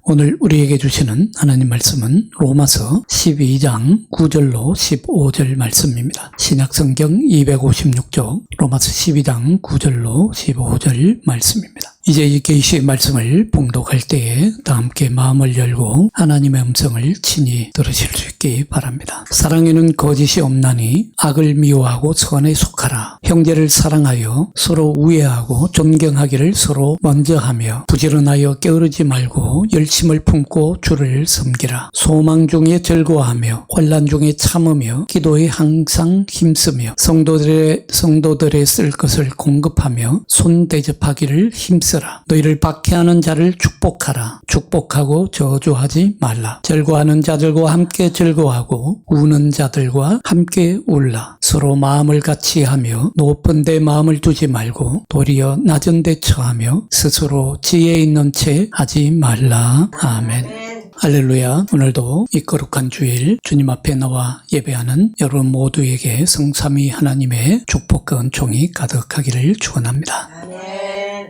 오늘 우리에게 주시는 하나님 말씀은 로마서 12장 9절로 15절 말씀입니다. 신약성경 256쪽 로마서 12장 9절로 15절 말씀입니다. 이제 이 계시의 말씀을 봉독할 때에 다 함께 마음을 열고 하나님의 음성을 친히 들으실 수 있기 바랍니다. 사랑에는 거짓이 없나니 악을 미워하고 선에 속하라. 형제를 사랑하여 서로 우애하고 존경하기를 서로 먼저 하며 부지런하여 게으르지 말고 열심을 품고 주를 섬기라. 소망 중에 즐거워하며 환난 중에 참으며 기도에 항상 힘쓰며 성도들의 쓸 것을 공급하며 손 대접하기를 힘쓰라. 너희를 박해하는 자를 축복하라. 축복하고 저주하지 말라. 즐거워하는 자들과 함께 즐거워하고 우는 자들과 함께 울라. 서로 마음을 같이 하며 높은 데 마음을 두지 말고 도리어 낮은 데 처하며 스스로 지혜 있는 채 하지 말라. 아멘. 할렐루야. 오늘도 이 거룩한 주일 주님 앞에 나와 예배하는 여러분 모두에게 성삼위 하나님의 축복과 은총이 가득하기를 축원합니다.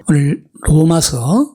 오늘 로마서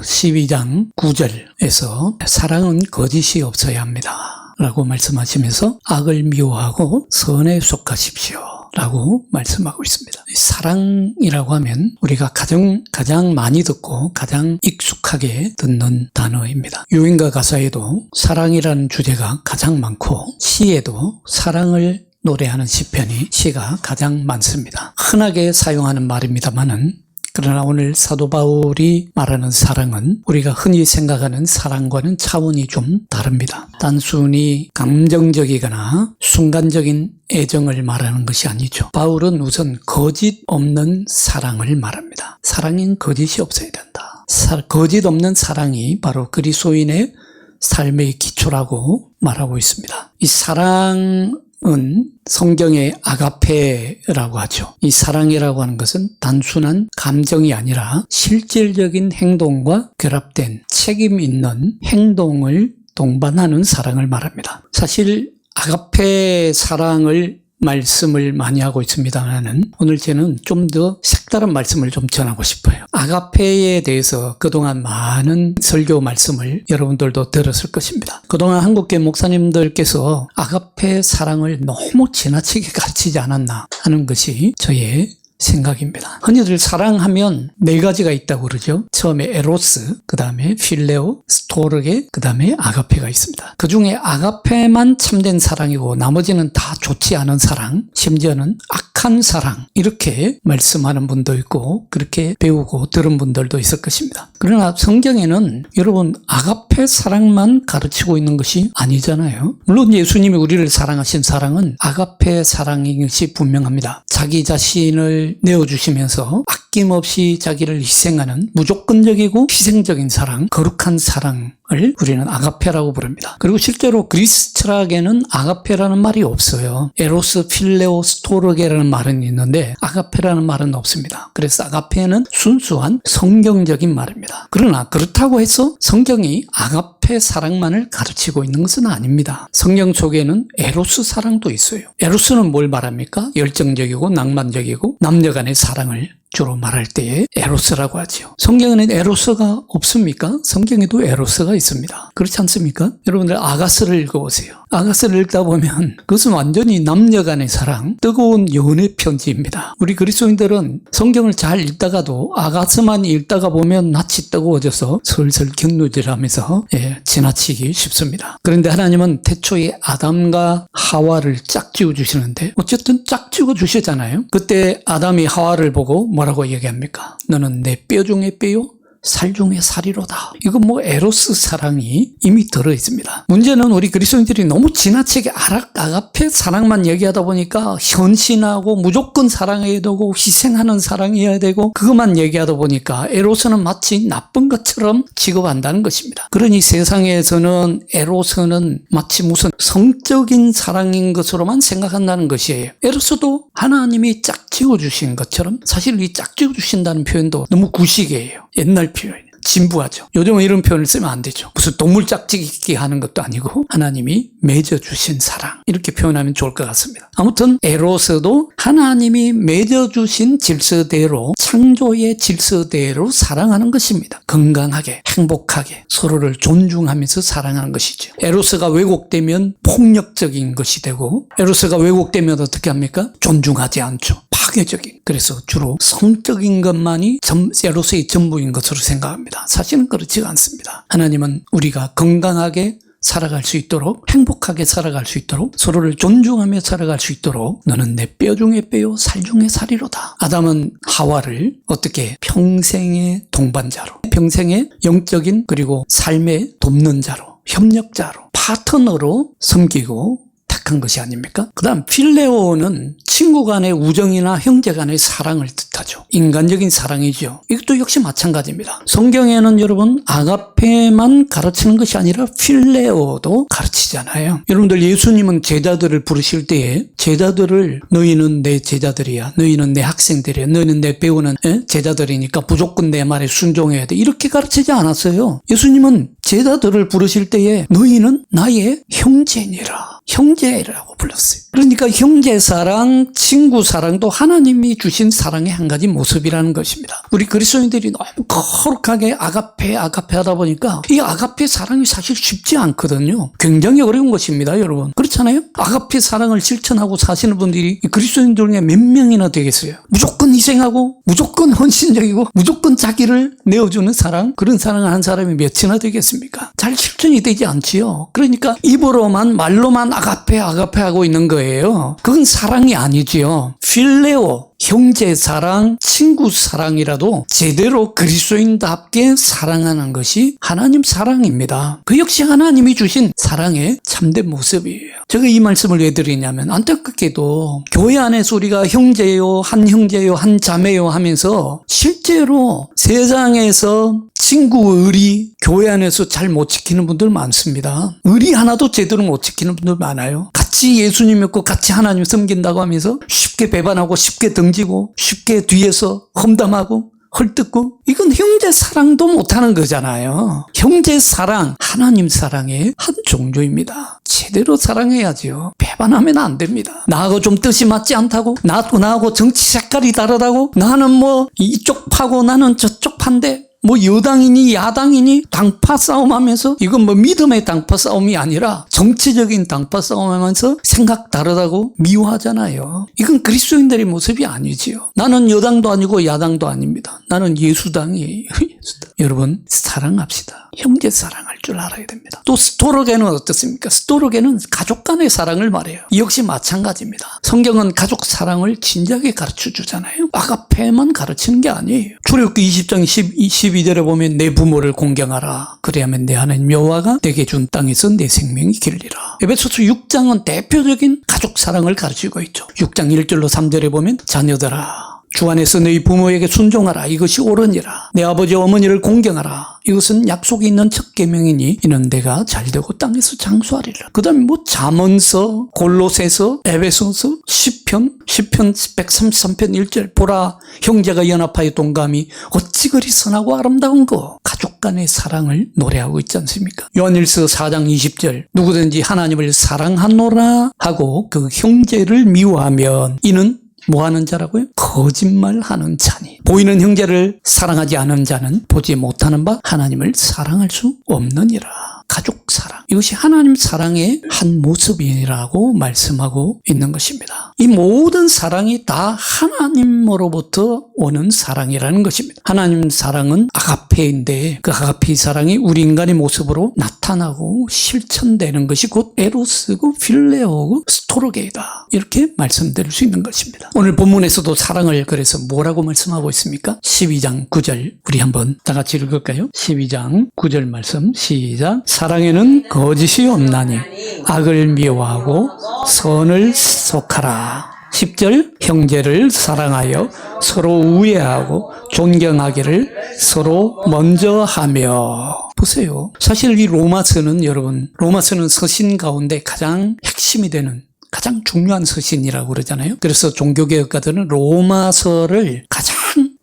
12장 9절에서 사랑은 거짓이 없어야 합니다 라고 말씀하시면서 악을 미워하고 선에 속하십시오 라고 말씀하고 있습니다. 사랑이라고 하면 우리가 가장 많이 듣고 가장 익숙하게 듣는 단어입니다. 유행가 가사에도 사랑이라는 주제가 가장 많고 시에도 사랑을 노래하는 시가 가장 많습니다. 흔하게 사용하는 말입니다만은 그러나 오늘 사도 바울이 말하는 사랑은 우리가 흔히 생각하는 사랑과는 차원이 좀 다릅니다. 단순히 감정적이거나 순간적인 애정을 말하는 것이 아니죠. 바울은 우선 거짓 없는 사랑을 말합니다. 사랑엔 거짓이 없어야 된다. 거짓 없는 사랑이 바로 그리스도인의 삶의 기초라고 말하고 있습니다. 이 사랑은 성경의 아가페라고 하죠. 이 사랑이라고 하는 것은 단순한 감정이 아니라 실질적인 행동과 결합된 책임 있는 행동을 동반하는 사랑을 말합니다. 사실 아가페 사랑을 말씀을 많이 하고 있습니다만 오늘 저는 좀 더 색다른 말씀을 좀 전하고 싶어요. 아가페에 대해서 그동안 많은 설교 말씀을 여러분들도 들었을 것입니다. 그동안 한국교회 목사님들께서 아가페 사랑을 너무 지나치게 가르치지 않았나 하는 것이 저의 생각입니다. 흔히들 사랑하면 네 가지가 있다고 그러죠. 처음에 에로스, 그 다음에 필레오, 스토르게, 그 다음에 아가페가 있습니다. 그 중에 아가페만 참된 사랑이고 나머지는 다 좋지 않은 사랑, 심지어는 악한 사랑 이렇게 말씀하는 분도 있고 그렇게 배우고 들은 분들도 있을 것입니다. 그러나 성경에는 여러분 아가페 사랑만 가르치고 있는 것이 아니잖아요. 물론 예수님이 우리를 사랑하신 사랑은 아가페 사랑인 것이 분명합니다. 자기 자신을 내어주시면서 아낌없이 자기를 희생하는 무조건적이고 희생적인 사랑, 거룩한 사랑을 우리는 아가페라고 부릅니다. 그리고 실제로 그리스 철학에는 아가페라는 말이 없어요. 에로스, 필레오, 스토르게라는 말은 있는데 아가페라는 말은 없습니다. 그래서 아가페는 순수한 성경적인 말입니다. 그러나 그렇다고 해서 성경이 아가페 사랑만을 가르치고 있는 것은 아닙니다. 성경 속에는 에로스 사랑도 있어요. 에로스는 뭘 말합니까? 열정적이고 낭만적이고 남녀 간의 사랑을 주로 말할 때에 에로스라고 하죠. 성경에는 에로스가 없습니까? 성경에도 에로스가 있습니다. 그렇지 않습니까? 여러분들 아가스를 읽어보세요. 아가스를 읽다 보면 그것은 완전히 남녀 간의 사랑, 뜨거운 연애 편지입니다. 우리 그리스도인들은 성경을 잘 읽다가도 아가스만 읽다가 보면 낯이 뜨거워져서 슬슬 곁누질하면서 지나치기 쉽습니다. 그런데 하나님은 태초에 아담과 하와를 짝지어 주시는데 어쨌든 짝지어 주시잖아요. 그때 아담이 하와를 보고 뭐라고 얘기합니까? 너는 내 뼈 중에 뼈요? 살 중에 살이로다. 이거 에로스 사랑이 이미 들어있습니다. 문제는 우리 그리스도인들이 너무 지나치게 아가페 사랑만 얘기하다 보니까 헌신하고 무조건 사랑해야 되고 희생하는 사랑이어야 되고 그것만 얘기하다 보니까 에로스는 마치 나쁜 것처럼 취급한다는 것입니다. 그러니 세상에서는 에로스는 마치 무슨 성적인 사랑인 것으로만 생각한다는 것이에요. 에로스도 하나님이 짝지어 주신 것처럼 사실 이 짝지어 주신다는 표현도 너무 구식이에요. 옛날 표현. 진부하죠. 요즘은 이런 표현을 쓰면 안 되죠. 무슨 동물 짝짓기 하는 것도 아니고 하나님이 맺어주신 사랑, 이렇게 표현하면 좋을 것 같습니다. 아무튼 에로스도 하나님이 맺어주신 질서대로, 창조의 질서대로 사랑하는 것입니다. 건강하게, 행복하게, 서로를 존중하면서 사랑하는 것이죠. 에로스가 왜곡되면 폭력적인 것이 되고, 에로스가 왜곡되면 어떻게 합니까? 존중하지 않죠. 파괴적인. 그래서 주로 성적인 것만이 에로스의 전부인 것으로 생각합니다. 사실은 그렇지가 않습니다. 하나님은 우리가 건강하게 살아갈 수 있도록, 행복하게 살아갈 수 있도록, 서로를 존중하며 살아갈 수 있도록 너는 내 뼈 중에 뼈요 살 중에 살이로다. 아담은 하와를 어떻게 평생의 동반자로, 평생의 영적인 그리고 삶의 돕는 자로, 협력자로, 파트너로 섬기고 택한 것이 아닙니까? 그 다음 필레오는 친구 간의 우정이나 형제 간의 사랑을 뜻하죠. 인간적인 사랑이죠. 이것도 역시 마찬가지입니다. 성경에는 여러분 아가페만 가르치는 것이 아니라 필레오도 가르치잖아요. 여러분들 예수님은 제자들을 부르실 때에 제자들을 너희는 내 제자들이야, 너희는 내 학생들이야, 너희는 내 배우는 제자들이니까 무조건 내 말에 순종해야 돼, 이렇게 가르치지 않았어요. 예수님은 제자들을 부르실 때에 너희는 나의 형제니라, 형제라고 불렀어요. 그러니까 형제 사랑, 친구 사랑도 하나님이 주신 사랑의 한 가지 모습이라는 것입니다. 우리 그리스도인들이 너무 거룩하게 아가페 하다 보니까 이 아가페 사랑이 사실 쉽지 않거든요. 굉장히 어려운 것입니다, 여러분. 그렇잖아요? 아가페 사랑을 실천하고 사시는 분들이 그리스도인들 중에 몇 명이나 되겠어요? 무조건 희생하고, 무조건 헌신적이고, 무조건 자기를 내어주는 사랑, 그런 사랑을 한 사람이 몇이나 되겠습니까? 잘 실천이 되지 않지요. 그러니까 입으로만, 말로만 아가페 하고 있는 거예요. 그건 사랑이 아니지요. 필레오, 형제 사랑, 친구 사랑이라도 제대로 그리스도인답게 사랑하는 것이 하나님 사랑입니다. 그 역시 하나님이 주신 사랑의 참된 모습이에요. 제가 이 말씀을 왜 드리냐면, 안타깝게도 교회 안에서 우리가 형제요, 한 형제요, 한 자매요 하면서 실제로 세상에서 친구 의리, 교회 안에서 잘 못 지키는 분들 많습니다. 의리 하나도 제대로 못 지키는 분들 많아요. 같이 예수님 믿고 같이 하나님 섬긴다고 하면서 쉽게 배반하고, 쉽게 등지고, 쉽게 뒤에서 험담하고 헐뜯고, 이건 형제 사랑도 못하는 거잖아요. 형제 사랑, 하나님 사랑의 한 종류입니다. 제대로 사랑해야죠. 배반하면 안 됩니다. 나하고 좀 뜻이 맞지 않다고, 나하고 정치 색깔이 다르다고, 나는 뭐 이쪽 파고 나는 저쪽 판데, 뭐 여당이니 야당이니 당파 싸움하면서, 이건 뭐 믿음의 당파 싸움이 아니라 정치적인 당파 싸움하면서 생각 다르다고 미워하잖아요. 이건 그리스도인들의 모습이 아니지요. 나는 여당도 아니고 야당도 아닙니다. 나는 예수당이에요. 예수당. 여러분, 사랑합시다. 형제 사랑할 줄 알아야 됩니다. 또 스토로게는 어떻습니까? 스토로게는 가족 간의 사랑을 말해요. 이 역시 마찬가지입니다. 성경은 가족 사랑을 진지하게 가르쳐 주잖아요. 아가페만 가르치는 게 아니에요. 출애굽기 20장 12절에 보면 내 부모를 공경하라. 그래야만 내 하나님 여호와가 내게 준 땅에서 내 생명이 길리라. 에베소서 6장은 대표적인 가족 사랑을 가르치고 있죠. 6장 1절로 3절에 보면 자녀들아, 주 안에서 너희 부모에게 순종하라. 이것이 옳으니라. 내 아버지 어머니를 공경하라. 이것은 약속이 있는 첫 계명이니 이는 내가 잘되고 땅에서 장수하리라. 그 다음에 뭐 잠언서, 골로새서, 에베소서, 시편 133편 1절 보라, 형제가 연합하여 동감이 어찌 그리 선하고 아름다운 거. 가족 간의 사랑을 노래하고 있지 않습니까? 요한일서 4장 20절 누구든지 하나님을 사랑하노라 하고 그 형제를 미워하면 이는 뭐 하는 자라고요? 거짓말하는 자니. 보이는 형제를 사랑하지 않은 자는 보지 못하는 바 하나님을 사랑할 수 없느니라. 가족 사랑, 이것이 하나님 사랑의 한 모습이라고 말씀하고 있는 것입니다. 이 모든 사랑이 다 하나님으로부터 오는 사랑이라는 것입니다. 하나님 사랑은 아가페인데 그 아가페 사랑이 우리 인간의 모습으로 나타나고 실천되는 것이 곧 에로스고 필레오고 스토로게이다, 이렇게 말씀드릴 수 있는 것입니다. 오늘 본문에서도 사랑을 그래서 뭐라고 말씀하고 있습니까? 12장 9절 우리 한번 다 같이 읽을까요? 12장 9절 말씀 시작. 사랑에는 거짓이 없나니 악을 미워하고 선을 속하라. 10절 형제를 사랑하여 서로 우애하고 존경하기를 서로 먼저 하며. 보세요. 사실 이 로마서는 여러분, 로마서는 서신 가운데 가장 핵심이 되는 가장 중요한 서신이라고 그러잖아요. 그래서 종교개혁가들은 로마서를 가장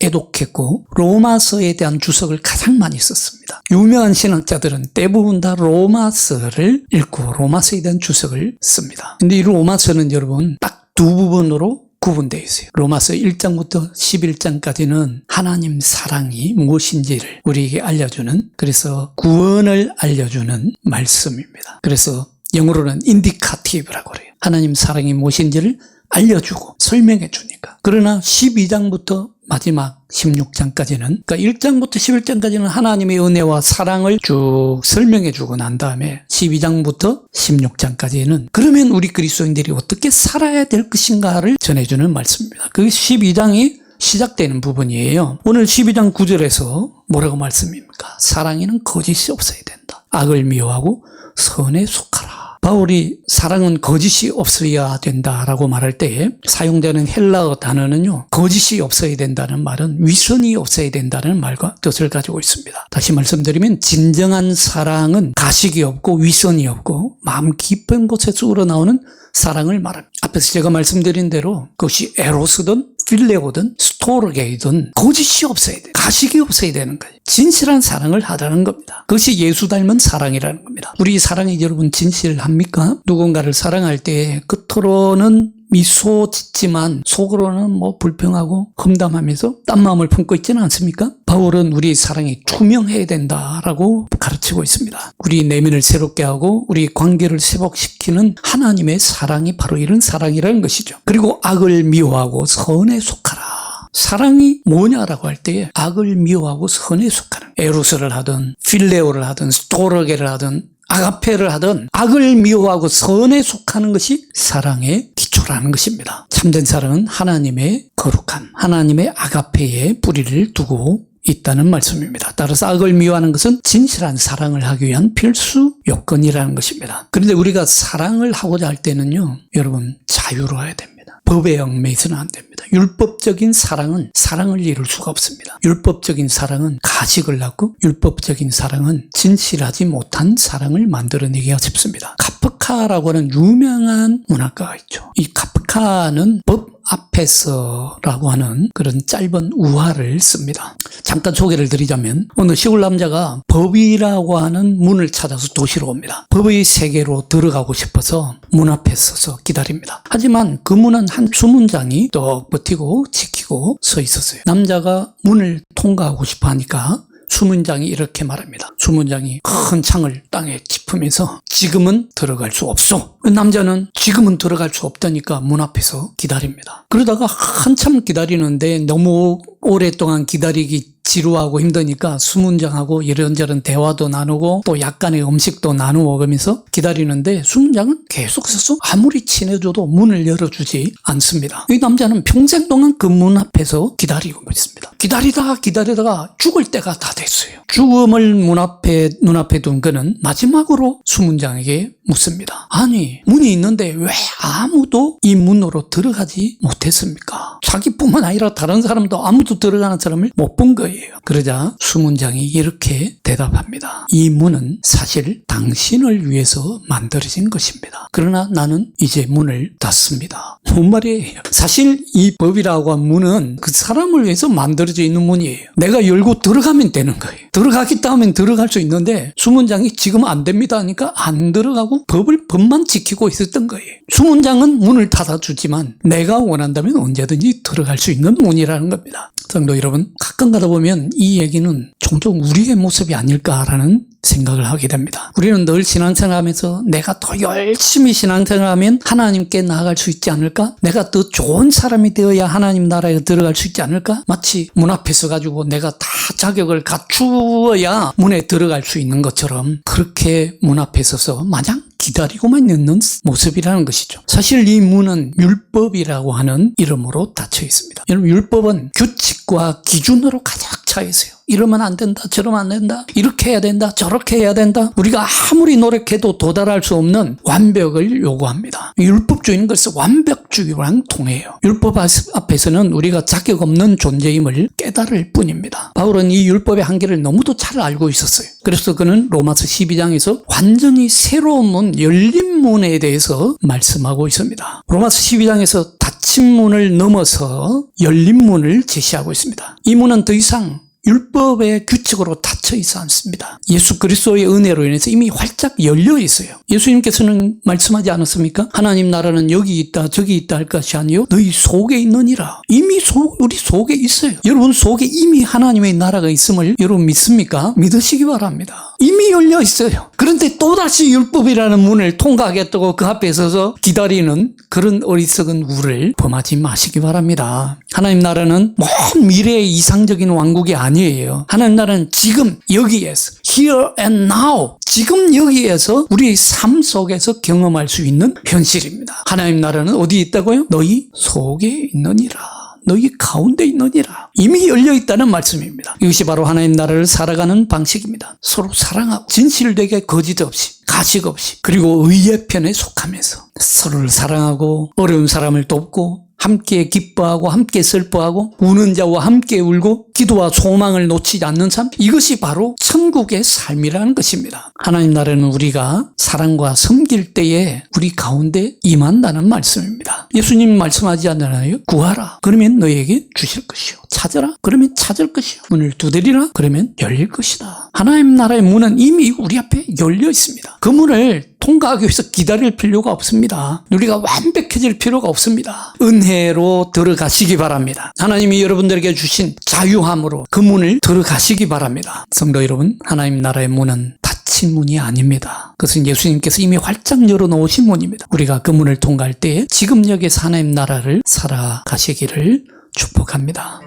애독했고 로마서에 대한 주석을 가장 많이 썼습니다. 유명한 신학자들은 대부분 다 로마서를 읽고 로마서에 대한 주석을 씁니다. 근데 이 로마서는 여러분 딱 두 부분으로 구분되어 있어요. 로마서 1장부터 11장까지는 하나님 사랑이 무엇인지를 우리에게 알려주는, 그래서 구원을 알려주는 말씀입니다. 그래서 영어로는 인디카티브라고 그래요. 하나님 사랑이 무엇인지를 알려주고 설명해 주니까. 그러나 12장부터 마지막 16장까지는, 그러니까 1장부터 11장까지는 하나님의 은혜와 사랑을 쭉 설명해 주고 난 다음에 12장부터 16장까지는 그러면 우리 그리스도인들이 어떻게 살아야 될 것인가를 전해주는 말씀입니다. 그 12장이 시작되는 부분이에요. 오늘 12장 9절에서 뭐라고 말씀입니까? 사랑에는 거짓이 없어야 된다. 악을 미워하고 선에 속하라. 바울이 사랑은 거짓이 없어야 된다라고 말할 때 사용되는 헬라어 단어는요, 거짓이 없어야 된다는 말은 위선이 없어야 된다는 말과 뜻을 가지고 있습니다. 다시 말씀드리면 진정한 사랑은 가식이 없고 위선이 없고 마음 깊은 곳에서 우러나오는 사랑을 말합니다. 앞에서 제가 말씀드린 대로 그것이 에로스든 필레오든 스토르게이든 거짓이 없어야 돼. 가식이 없어야 되는 거예요. 진실한 사랑을 하라는 겁니다. 그것이 예수 닮은 사랑이라는 겁니다. 우리 사랑이 여러분 진실합니까? 누군가를 사랑할 때 겉으로는 미소 짓지만 속으로는 불평하고 험담하면서 딴 마음을 품고 있지는 않습니까? 바울은 우리 사랑이 투명해야 된다라고 가르치고 있습니다. 우리 내면을 새롭게 하고 우리 관계를 회복시키는 하나님의 사랑이 바로 이런 사랑이라는 것이죠. 그리고 악을 미워하고 선에 속하라. 사랑이 뭐냐라고 할 때에 악을 미워하고 선에 속하는, 에로스를 하든 필레오를 하든 스토르게를 하든 아가페를 하든 악을 미워하고 선에 속하는 것이 사랑의 기초라는 것입니다. 참된 사랑은 하나님의 거룩함, 하나님의 아가페에 뿌리를 두고 있다는 말씀입니다. 따라서 악을 미워하는 것은 진실한 사랑을 하기 위한 필수 요건이라는 것입니다. 그런데 우리가 사랑을 하고자 할 때는요, 여러분 자유로워야 됩니다. 법에 얽매이서는 안 됩니다. 율법적인 사랑은 사랑을 이룰 수가 없습니다. 율법적인 사랑은 가식을 낳고 율법적인 사랑은 진실하지 못한 사랑을 만들어내기가 쉽습니다. 카프카라고 하는 유명한 문학가가 있죠. 이 카프카는 법 앞에서라고 하는 그런 짧은 우화를 씁니다. 잠깐 소개를 드리자면 어느 시골 남자가 법이라고 하는 문을 찾아서 도시로 옵니다. 법의 세계로 들어가고 싶어서 문 앞에 서서 기다립니다. 하지만 그 문은 한 수문장이 떡 버티고 지키고 서 있었어요. 남자가 문을 통과하고 싶어 하니까 수문장이 이렇게 말합니다. 수문장이 큰 창을 땅에 짚으면서 지금은 들어갈 수 없소. 남자는 지금은 들어갈 수 없다니까 문 앞에서 기다립니다. 그러다가 한참 기다리는데 너무 오랫동안 기다리기 지루하고 힘드니까 수문장하고 이런저런 대화도 나누고 또 약간의 음식도 나누어 먹으면서 기다리는데 수문장은 계속 서서 아무리 친해져도 문을 열어주지 않습니다. 이 남자는 평생 동안 그 문 앞에서 기다리고 있습니다. 기다리다가 죽을 때가 다 됐어요. 죽음을 눈앞에 둔 그는 마지막으로 수문장에게 묻습니다. 아니, 문이 있는데 왜 아무도 이 문으로 들어가지 못했습니까? 자기뿐만 아니라 다른 사람도 아무도 들어가는 사람을 못 본 거예요. 그러자 수문장이 이렇게 대답합니다. 이 문은 사실 당신을 위해서 만들어진 것입니다. 그러나 나는 이제 문을 닫습니다. 뭔 말이에요? 사실 이 법이라고 한 문은 그 사람을 위해서 만들어져 있는 문이에요. 내가 열고 들어가면 되는 거예요. 들어가겠다 하면 들어갈 수 있는데 수문장이 지금 안 됩니다 하니까 안 들어가고 법만 지키고 있었던 거예요. 수문장은 문을 닫아주지만 내가 원한다면 언제든지 들어갈 수 있는 문이라는 겁니다. 성도 여러분, 가끔 가다 보면 이 얘기는 종종 우리의 모습이 아닐까라는 생각을 하게 됩니다. 우리는 늘 신앙생활하면서 내가 더 열심히 신앙생활하면 하나님께 나아갈 수 있지 않을까? 내가 더 좋은 사람이 되어야 하나님 나라에 들어갈 수 있지 않을까? 마치 문 앞에 서가지고 내가 다 자격을 갖추어야 문에 들어갈 수 있는 것처럼 그렇게 문 앞에 서서 마냥 기다리고만 있는 모습이라는 것이죠. 사실 이 문은 율법이라고 하는 이름으로 닫혀 있습니다. 여러분, 율법은 규칙과 기준으로 가득 차 있어요. 이러면 안 된다, 저러면 안 된다, 이렇게 해야 된다, 저렇게 해야 된다. 우리가 아무리 노력해도 도달할 수 없는 완벽을 요구합니다. 율법주의는 그래서 완벽주의랑 통해요. 율법 앞에서는 우리가 자격 없는 존재임을 깨달을 뿐입니다. 바울은 이 율법의 한계를 너무도 잘 알고 있었어요. 그래서 그는 로마서 12장에서 완전히 새로운 문, 열린 문에 대해서 말씀하고 있습니다. 로마서 12장에서 닫혀 닫힌 문을 넘어서 열린 문을 제시하고 있습니다. 이 문은 더 이상 율법의 규칙으로 닫혀 있지 않습니다. 예수 그리스도의 은혜로 인해서 이미 활짝 열려 있어요. 예수님께서는 말씀하지 않았습니까? 하나님 나라는 여기 있다 저기 있다 할 것이 아니요 너희 속에 있느니라. 이미 우리 속에 있어요. 여러분 속에 이미 하나님의 나라가 있음을 여러분 믿습니까? 믿으시기 바랍니다. 이미 열려 있어요. 그런데 또다시 율법이라는 문을 통과하겠다고 그 앞에 서서 기다리는 그런 어리석은 우를 범하지 마시기 바랍니다. 하나님 나라는 먼 미래의 이상적인 왕국이 아니에요. 하나님 나라는 지금 여기에서 here and now 지금 여기에서 우리의 삶 속에서 경험할 수 있는 현실입니다. 하나님 나라는 어디 있다고요? 너희 속에 있느니라. 너희 가운데 있느니라. 이미 열려있다는 말씀입니다. 이것이 바로 하나님 나라를 살아가는 방식입니다. 서로 사랑하고 진실되게 거짓 없이 가식 없이 그리고 의의 편에 속하면서 서로를 사랑하고 어려운 사람을 돕고 함께 기뻐하고 함께 슬퍼하고 우는 자와 함께 울고 기도와 소망을 놓치지 않는 삶, 이것이 바로 천국의 삶이라는 것입니다. 하나님 나라는 우리가 사랑과 섬길 때에 우리 가운데 임한다는 말씀입니다. 예수님 말씀하지 않나요? 구하라 그러면 너에게 주실 것이요 찾아라 그러면 찾을 것이요 문을 두드리라 그러면 열릴 것이다. 하나님 나라의 문은 이미 우리 앞에 열려 있습니다. 그 문을 통과하기 위해서 기다릴 필요가 없습니다. 우리가 완벽해질 필요가 없습니다. 은혜로 들어가시기 바랍니다. 하나님이 여러분들에게 주신 자유함으로 그 문을 들어가시기 바랍니다. 성도 여러분, 하나님 나라의 문은 닫힌 문이 아닙니다. 그것은 예수님께서 이미 활짝 열어놓으신 문입니다. 우리가 그 문을 통과할 때 지금 여기서 하나님 나라를 살아가시기를 축복합니다.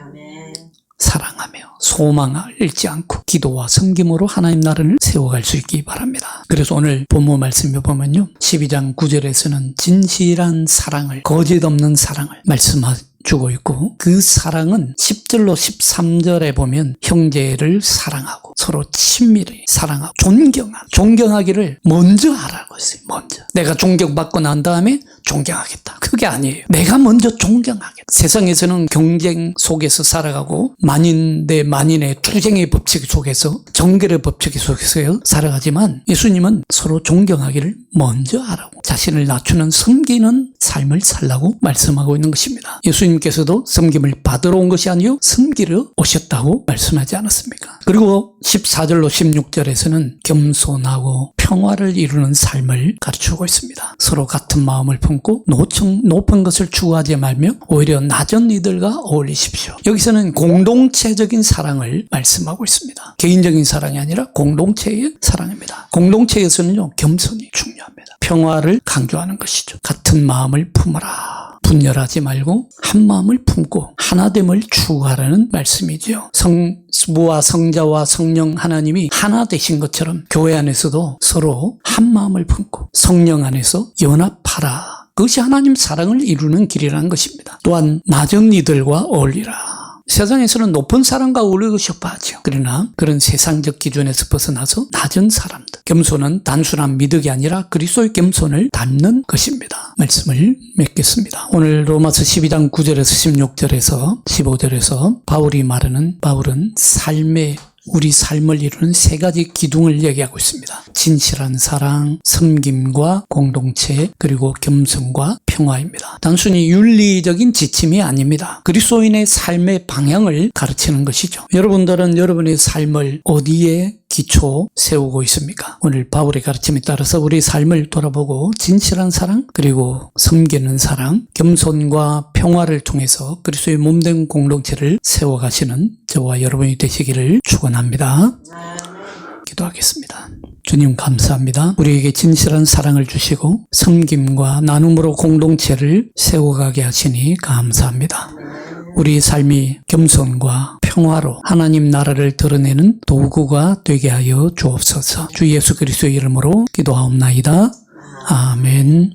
사랑하며 소망을 잃지 않고 기도와 섬김으로 하나님 나라를 세워갈 수 있기 바랍니다. 그래서 오늘 본문 말씀에 보면요 12장 9절에서는 진실한 사랑을 거짓 없는 사랑을 말씀해주고 있고 그 사랑은 10절로 13절에 보면 형제를 사랑하고 서로 친밀히 사랑하고 존경하기를 먼저 하라고 했어요. 먼저 내가 존경받고 난 다음에 존경하겠다. 그게 아니에요. 내가 먼저 존경하겠다. 세상에서는 경쟁 속에서 살아가고 만인 대 만인의 투쟁의 법칙 속에서 정결의 법칙 속에서 살아가지만 예수님은 서로 존경하기를 먼저 하라고 자신을 낮추는 섬기는 삶을 살라고 말씀하고 있는 것입니다. 예수님께서도 섬김을 받으러 온 것이 아니요 섬기러 오셨다고 말씀하지 않았습니까? 그리고 14절로 16절에서는 겸손하고 평화를 이루는 삶을 가르치고 있습니다. 서로 같은 마음을 품고 높은 것을 추구하지 말며 오히려 낮은 이들과 어울리십시오. 여기서는 공동체적인 사랑을 말씀하고 있습니다. 개인적인 사랑이 아니라 공동체의 사랑입니다. 공동체에서는요 겸손이 중요합니다. 평화를 강조하는 것이죠. 같은 마음을 품어라. 분열하지 말고 한 마음을 품고 하나됨을 추구하라는 말씀이죠. 성부와 성자와 성령 하나님이 하나 되신 것처럼 교회 안에서도 서로 한 마음을 품고 성령 안에서 연합하라. 그것이 하나님 사랑을 이루는 길이라는 것입니다. 또한 낮은 이들과 어울리라. 세상에서는 높은 사람과 어울리고 싶어 하죠. 그러나 그런 세상적 기준에서 벗어나서 낮은 사람들. 겸손은 단순한 미덕이 아니라 그리스도의 겸손을 담는 것입니다. 말씀을 맺겠습니다. 오늘 로마서 12장 9절에서 16절에서 15절에서 바울은 우리 삶을 이루는 세 가지 기둥을 얘기하고 있습니다. 진실한 사랑, 섬김과 공동체, 그리고 겸손과 평화입니다. 단순히 윤리적인 지침이 아닙니다. 그리스도인의 삶의 방향을 가르치는 것이죠. 여러분들은 여러분의 삶을 어디에 기초 세우고 있습니까? 오늘 바울의 가르침에 따라서 우리 삶을 돌아보고 진실한 사랑, 그리고 섬기는 사랑, 겸손과 평화를 통해서 그리스도의 몸된 공동체를 세워가시는 저와 여러분이 되시기를 축원합니다. 기도하겠습니다. 주님 감사합니다. 우리에게 진실한 사랑을 주시고 섬김과 나눔으로 공동체를 세워가게 하시니 감사합니다. 우리 삶이 겸손과 평화로 하나님 나라를 드러내는 도구가 되게 하여 주옵소서. 주 예수 그리스도의 이름으로 기도하옵나이다. 아멘.